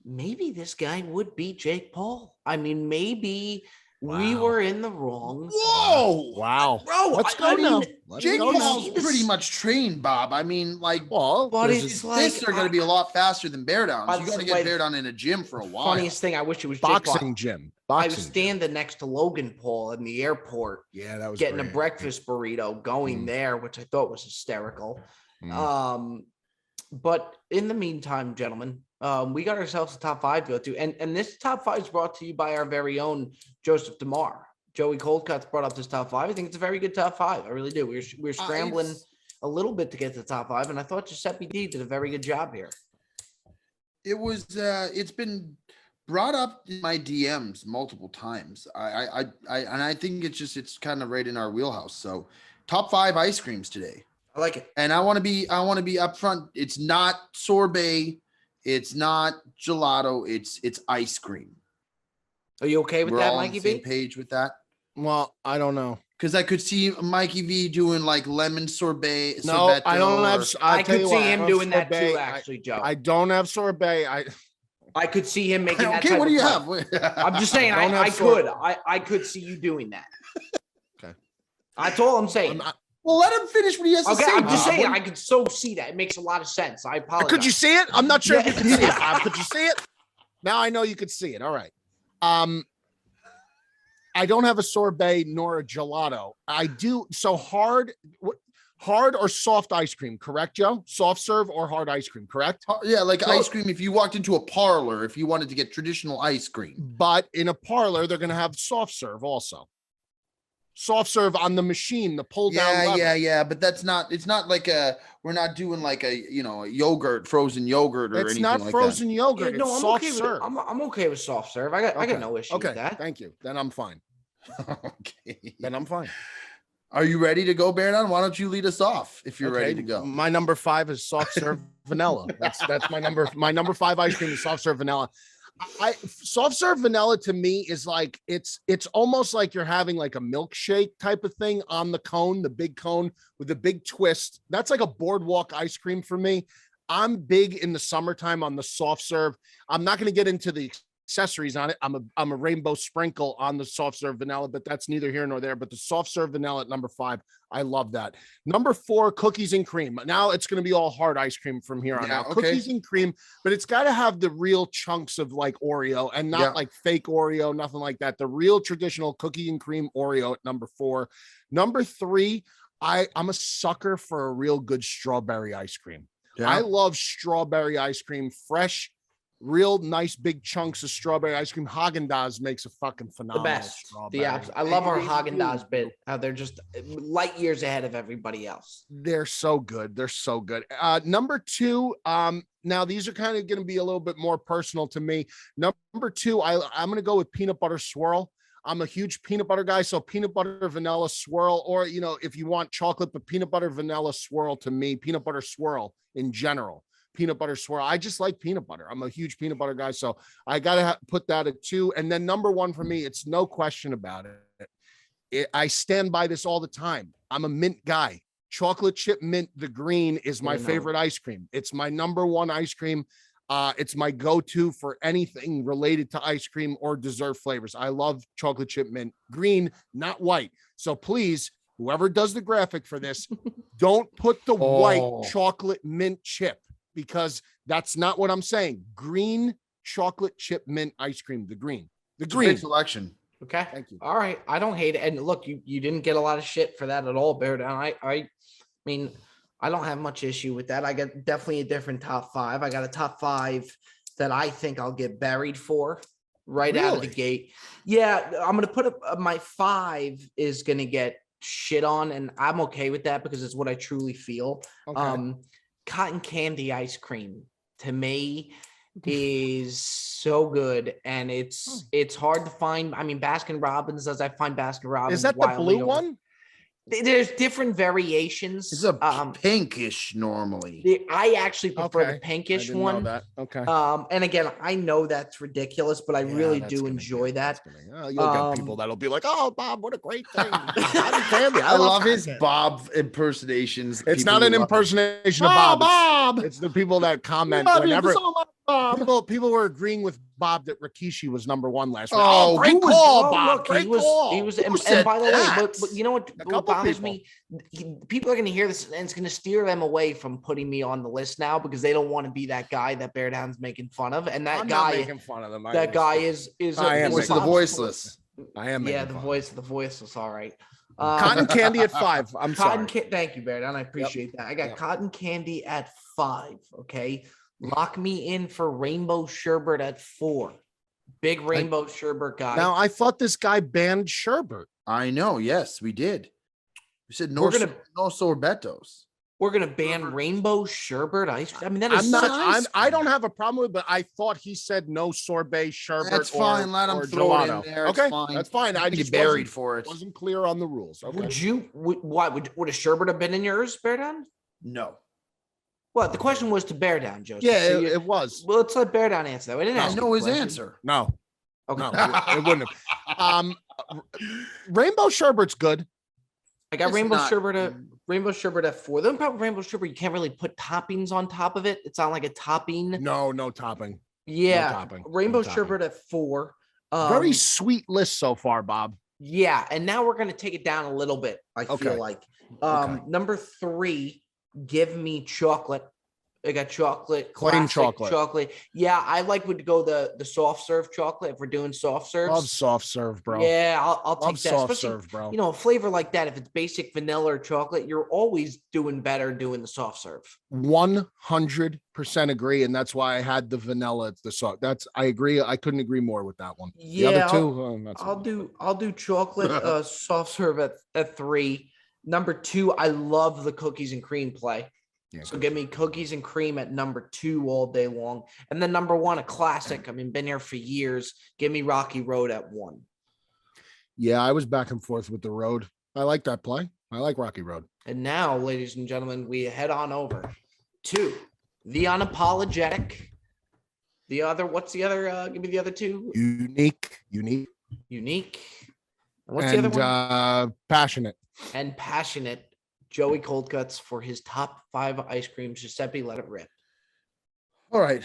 maybe this guy would beat Jake Paul. I mean, maybe we were in the wrong. Whoa! Wow, bro! Let's go now. Jake Paul's pretty much trained, Bob. I mean, but it's like they're going to be a lot faster than Bear Downs. You got to get Bear Down in a gym for a while. Funniest thing, I wish it was boxing gym. I was standing next to Logan Paul in the airport. Yeah, that was getting great. a breakfast burrito, going there, which I thought was hysterical. But in the meantime, gentlemen, we got ourselves a top 5 to go to, and this top 5 is brought to you by our very own Joseph DeMar. Joey Coldcut's brought up this top 5. I think it's a very good top 5. I really do. We're scrambling a little bit to get to the top 5, and I thought Giuseppe D did a very good job here. It was. It's been brought up in my DMs multiple times. I think it's kind of right in our wheelhouse. So, top 5 ice creams today. I like it, and I want to be upfront. It's not sorbet. It's not gelato. It's ice cream. Are you okay with that, Mikey V? Same V? page with that? Well, I don't know. Because I could see Mikey V doing like lemon sorbet. No, I don't have. I could see him doing that too, actually, Joe. I don't have sorbet. I could see him making that. Okay, what do you have? I'm just saying, I could see you doing that. Okay. That's all I'm saying. Well, let him finish what he has to say. I'm just saying, I could so see that. It makes a lot of sense. I apologize. Could you see it? I'm not sure if you could see it. Could you see it? Now I know you could see it. All right. I don't have a sorbet nor a gelato. I do. So hard or soft ice cream, correct, Joe? Soft serve or hard ice cream, correct? Yeah, like ice cream. If you walked into a parlor, if you wanted to get traditional ice cream. But in a parlor, they're going to have soft serve also. Soft serve on the machine, the pull down. Yeah. But it's not like we're not doing like a yogurt, frozen yogurt or anything like that. It's not frozen yogurt. No, it's soft okay serve. I'm okay with soft serve. I got no issue with that. Thank you. Then I'm fine. Okay. Then I'm fine. Are you ready to go, Bear Down? Why don't you lead us off if you're ready to go? My number 5 is soft serve vanilla. That's my number. My number 5 ice cream is soft serve vanilla. Soft serve vanilla to me is like it's almost like you're having like a milkshake type of thing on the cone, the big cone with a big twist. That's like a boardwalk ice cream for me. I'm big in the summertime on the soft serve. I'm not going to get into the accessories on it. I'm a rainbow sprinkle on the soft serve vanilla, but that's neither here nor there. But the soft serve vanilla at number 5, I love that. Number 4, cookies and cream. Now it's going to be all hard ice cream from here on out. Okay. Cookies and cream, but it's got to have the real chunks of like Oreo and not like fake Oreo, nothing like that. The real traditional cookie and cream Oreo at number 4. Number 3, I'm a sucker for a real good strawberry ice cream. Yeah. I love strawberry ice cream, fresh, real nice big chunks of strawberry ice cream. Haagen-Dazs makes a fucking phenomenal. The best. I love our Haagen-Dazs bit. They're just light years ahead of everybody else. They're so good. Number 2. Now these are kind of going to be a little bit more personal to me. Number 2, I'm going to go with peanut butter swirl. I'm a huge peanut butter guy. So peanut butter vanilla swirl, or, if you want chocolate, but peanut butter vanilla swirl to me, peanut butter swirl in general. Peanut butter swirl. I just like peanut butter. I'm a huge peanut butter guy. So I got to put that at 2. And then number 1 for me, it's no question about it. I stand by this all the time. I'm a mint guy. Chocolate chip mint, the green is my favorite ice cream. It's my number 1 ice cream. It's my go-to for anything related to ice cream or dessert flavors. I love chocolate chip mint, green, not white. So please, whoever does the graphic for this, don't put the white chocolate mint chip, because that's not what I'm saying. Green chocolate chip mint ice cream, the green. Great selection. Okay. Thank you. All right. I don't hate it. And look, you didn't get a lot of shit for that at all, Bear Down. I mean, I don't have much issue with that. I got definitely a different top five. I got a top five that I think I'll get buried for right out of the Really? gate. Yeah, I'm gonna put my five is gonna get shit on, and I'm okay with that because it's what I truly feel. Okay. Cotton candy ice cream to me is so good, and it's hard to find. I mean, Baskin Robbins, as I find Baskin Robbins Is that the wildly blue one? There's different variations. It's a pinkish normally. I actually prefer the Okay. I pinkish didn't know one. that. Okay. And again, I know that's ridiculous, but I Yeah, really that's do gonna enjoy get- that. that's gonna- you'll get people that'll be like, "Oh, Bob, what a great thing!" Cotton candy. I love his cotton candy. Bob impersonations. It's People not an love it. impersonation of Oh, Bob. Bob. It's the people that comment Love you whenever so much, Bob. people were agreeing with Bob that Rikishi was #1 last week. Oh, Great who was- call, Oh, Bob. look, Great call. he was, Who and said by the way, that? but you know what, A what couple bothers people. me? People are going to hear this, and it's going to steer them away from putting me on the list now because they don't want to be that guy that Bear Down's making fun of, and that I'm not guy, making fun of them. that guy is I am Voice of the making- voiceless. I am. yeah, making fun. the voice was all right. Cotton candy at 5. I'm Cotton sorry. Thank you, Bear Down. I appreciate that. I got Yep. cotton candy at 5. Okay, lock me in for rainbow sherbet at 4. Big rainbow sherbet guy. Now I thought this guy banned sherbet. I know. Yes, we did. We said no. We're gonna- no sorbetos. We're gonna ban rainbow sherbet ice cream. I mean, that is I'm not. such. ice I don't have a problem with it, but I thought he said no sorbet sherbet. That's fine. Let him or throw it in gelato. there. It's Okay, fine. that's fine. I Get just buried for it. wasn't clear on the rules. Okay. Would a sherbet have been in yours, Bear Down? No. Well, the question was to Bear Down, Joseph. Yeah, So it was. well, let's let Bear Down answer that. We didn't I ask you know the his question. answer. No, Okay. no, it wouldn't have. Rainbow sherbet's good. I got It's rainbow not- sherbet at 4. The only problem with rainbow sherbet, you can't really put toppings on top of it. It's not like a topping. No topping. Yeah, topping. rainbow No topping. sherbet at 4. Very sweet list so far, Bob. Yeah, and now we're gonna take it down a little bit. I Okay. feel like Okay. number 3, give me chocolate. I got chocolate, Plain classic chocolate. Yeah, I like would go the soft serve chocolate if we're doing soft serves. Love soft serve, bro. Yeah, I'll Love take that. soft Especially, serve, bro. you know, a flavor like that. If it's basic vanilla or chocolate, you're always doing better doing the soft serve. 100% agree, and that's why I had the vanilla. The soft. I agree. I couldn't agree more with that one. The Yeah, other two, that's I'll do chocolate soft serve at 3. Number 2, I love the cookies and cream play. Yeah, So give me cookies and cream at number 2 all day long. And then number 1, a classic. I mean, been here for years. Give me Rocky Road at 1. Yeah, I was back and forth with the road. I like that play. I like Rocky Road. And now, ladies and gentlemen, we head on over to the unapologetic. What's the other? Give me the other 2. Unique. Unique. And what's the other one? Passionate. And passionate. Joey Coldcuts for his top 5 ice creams. Giuseppe, let it rip. All right.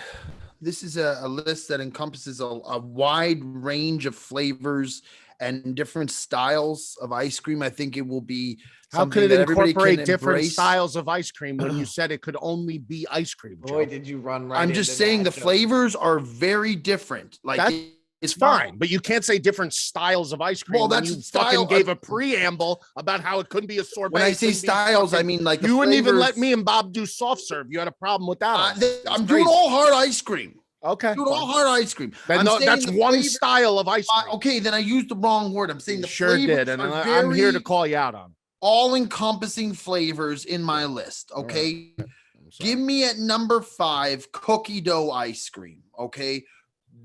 This is a list that encompasses a wide range of flavors and different styles of ice cream. I think it will be How something could that it everybody incorporate can different embrace. styles of ice cream when you said it could only be ice cream? Boy, Joe? did you run right I'm just into saying that, the Joe. flavors are very different. Like That- it's Fine, but you can't say different styles of ice cream. Well, when that's you style- fucking gave a preamble about how it couldn't be a sorbet. When I say couldn't be styles, I fucking- mean like the you wouldn't even let flavors- me and Bob do soft serve. You had a problem with that. That's I'm crazy. doing all hard ice cream. Okay. Doing all hard ice cream. Then I'm no, saying that's the one flavor- style of ice cream. Okay, then I used the wrong word. I'm saying You the sure flavors did, and are I'm here to very call you out on it. all-encompassing flavors in my list. All right. Okay, I'm sorry. give me at number 5 cookie dough ice cream. Okay,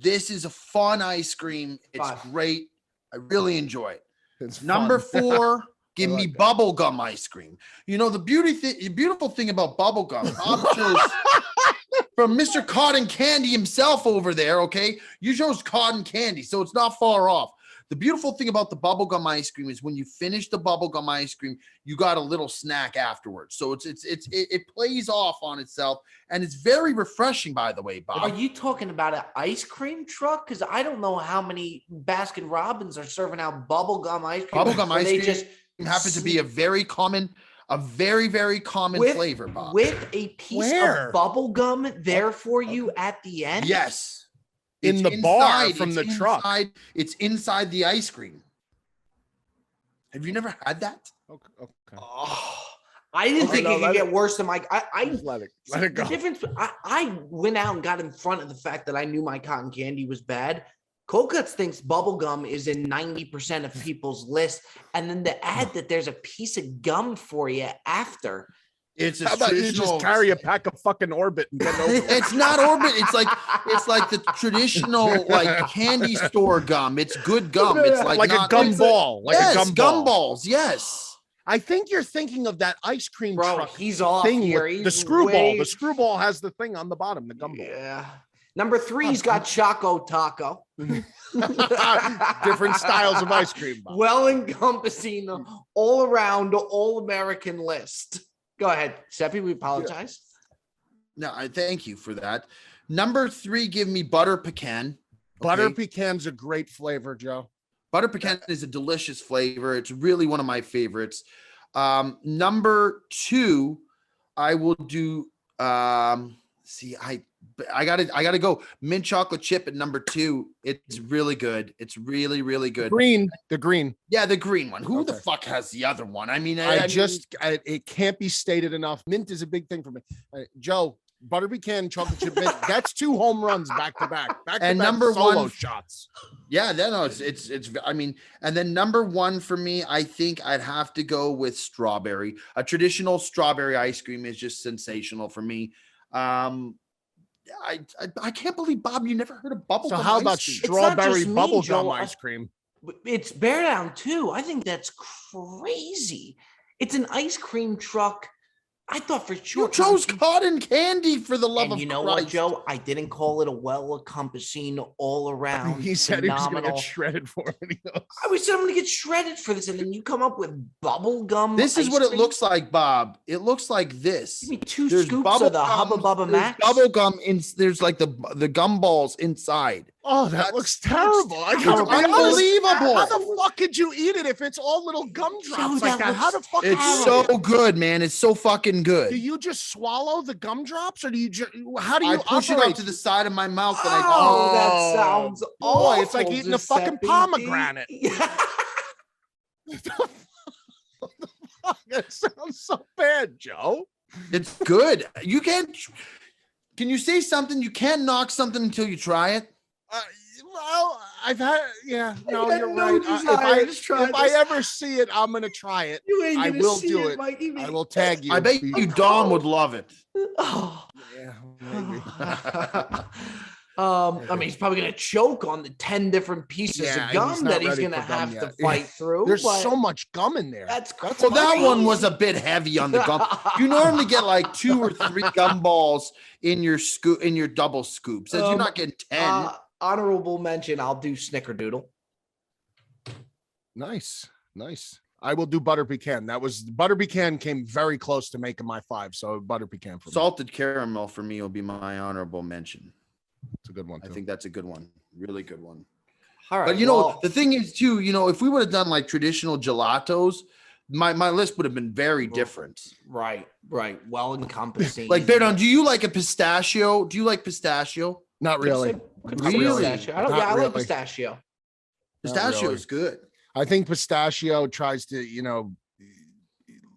this is a fun ice cream. It's 5. great. I really enjoy it. It's Number fun. 4, give I me like that. bubble gum ice cream. You know the beautiful thing about bubble gum. Bob chose from Mr. Cotton Candy himself over there. Okay, you chose cotton candy, so it's not far off. The beautiful thing about the bubblegum ice cream is when you finish the bubblegum ice cream, you got a little snack afterwards. So it plays off on itself, and it's very refreshing, by the way, Bob. Are you talking about an ice cream truck? Because I don't know how many Baskin Robbins are serving out bubblegum ice cream. Bubblegum where ice they cream just happens to be a very very common flavor, Bob. with a piece Where? of bubblegum there for you at the end. Yes. In It's the bar inside- from it's the truck. inside- It's inside the ice cream. Have you never had that? Okay. Oh, I didn't think no, it could get worse than my. Just let it go. The difference. I went out and got in front of the fact that I knew my cotton candy was bad. Cold Cuts thinks bubblegum is in 90% of people's list, and then to add that there's a piece of gum for you after. It's a How about you just carry a pack of fucking Orbit and get over it? It's not Orbit. It's like the traditional like candy store gum. It's good gum. It's like a gum ball. Yes, gum balls. Yes. I think you're thinking of that ice cream Bro, truck he's off thing here. with He's the screwball. way- The screwball has the thing on the bottom, the gum ball. Yeah. Number 3's got Choco Taco. Different styles of ice cream. Bob. Well encompassing the all around all American list. Go ahead, Seppi. We apologize. No, I thank you for that. Number 3, give me butter pecan. Butter pecan's a great flavor, Joe. Butter pecan is a delicious flavor. It's really one of my favorites. Number 2, I will do. I gotta go mint chocolate chip at number 2. It's really good. It's really, really good. The green. Yeah, the green one. Who the fuck has the other one? I mean, it can't be stated enough. Mint is a big thing for me. Joe, butter pecan, chocolate chip mint. That's 2 home runs back to back. And number solo 1 shots. Yeah, it's. I mean, and then number 1 for me, I think I'd have to go with strawberry. A traditional strawberry ice cream is just sensational for me. I can't believe, Bob, you never heard of bubblegum. So how about strawberry bubblegum ice cream? It's Bear Down too. I think that's crazy. It's an ice cream truck. I thought for sure. You chose cotton candy for the love of Christ. You know what, Joe? I didn't call it a well-encompassing, all-around. He said phenomenal. he was going to get shredded for it. I said I'm going to get shredded for this, and then you come up with bubble gum. This is what it looks like, Bob. It looks like this. Give me 2 scoops of the Hubba Bubba Max. Bubble gum in. There's like the gum balls inside. Oh, that looks terrible. Unbelievable. How the fuck could you eat it if it's all little gumdrops like that? How the fuck? It's so good, man. It's so fucking good. Do you just swallow the gumdrops, or do you just? How do you? I push it up to the side of my mouth, and I go. That sounds awful. It's like eating a fucking pomegranate. That sounds so bad, Joe. It's good. You can't. Can you say something? You can't knock something until you try it. Well, I've had, no, you're right. If I ever see it, I'm gonna try it. I will do it. I will tag you. I bet you Dawn would love it. Oh, yeah, maybe. I mean, he's probably gonna choke on the 10 different pieces of gum that he's gonna have to fight through. There's so much gum in there. That's well, that one was a bit heavy on the gum. You normally get like 2 or 3 gum balls in your double scoops. You're not getting 10. Honorable mention, I'll do Snickerdoodle. Nice. I will do butter pecan. Butter pecan came very close to making my 5. So butter pecan for me. Salted caramel for me will be my honorable mention. It's a good one too. I think that's a good one. Really good one. All right. But you know, the thing is too, if we would have done like traditional gelatos, my list would have been very different. Right. Well encompassing. Like Bear Down, do you like a pistachio? Do you like pistachio? Not really. Really? I like pistachio. Pistachio is good. I think pistachio tries to,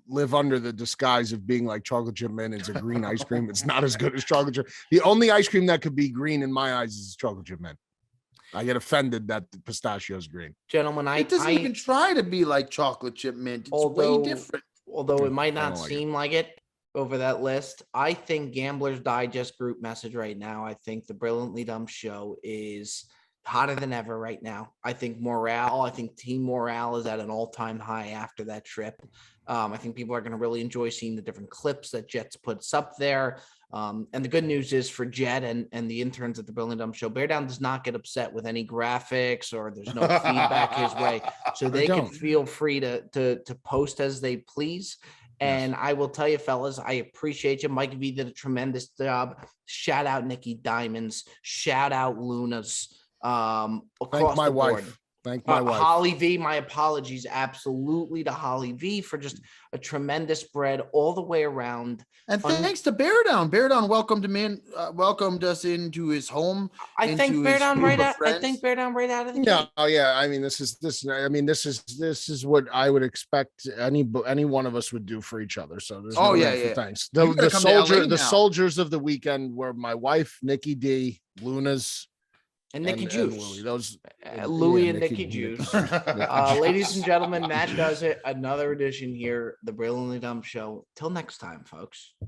live under the disguise of being like chocolate chip mint. It's a green ice cream. It's not as good as chocolate chip. The only ice cream that could be green in my eyes is chocolate chip mint. I get offended that the pistachio is green. Gentlemen, it doesn't even try to be like chocolate chip mint. It's way different. Although it might not seem like it over that list, I think Gamblers Digest group message right now. I think the Brilliantly Dumb show is hotter than ever right now. I think team morale is at an all-time high after that trip. I think people are going to really enjoy seeing the different clips that Jets puts up there. And the good news is for Jet and the interns at the Brilliant Dumb Show, Bear Down does not get upset with any graphics or there's no feedback his way. So they can feel free to post as they please. And I will tell you, fellas, I appreciate you. Mike V did a tremendous job. Shout out Nicky Diamonds. Shout out Luna's. Across my the board. wife. Thank my wife. Holly V, my apologies absolutely to Holly V for just a tremendous bread all the way around. And thanks to Bear Down. Bear Down welcomed us into his home. I thank Bear Down right out. I think Bear Down right out of the gate. Yeah, oh yeah. I mean, this is what I would expect any one of us would do for each other. So there's thanks. The soldiers of the weekend were my wife, Nicky D, Luna's. And Nicky Juice. Louie and Nicky Juice. Ladies and gentlemen, Matt does it. Another edition here, the Brilliantly Dumb Show. Till next time, folks.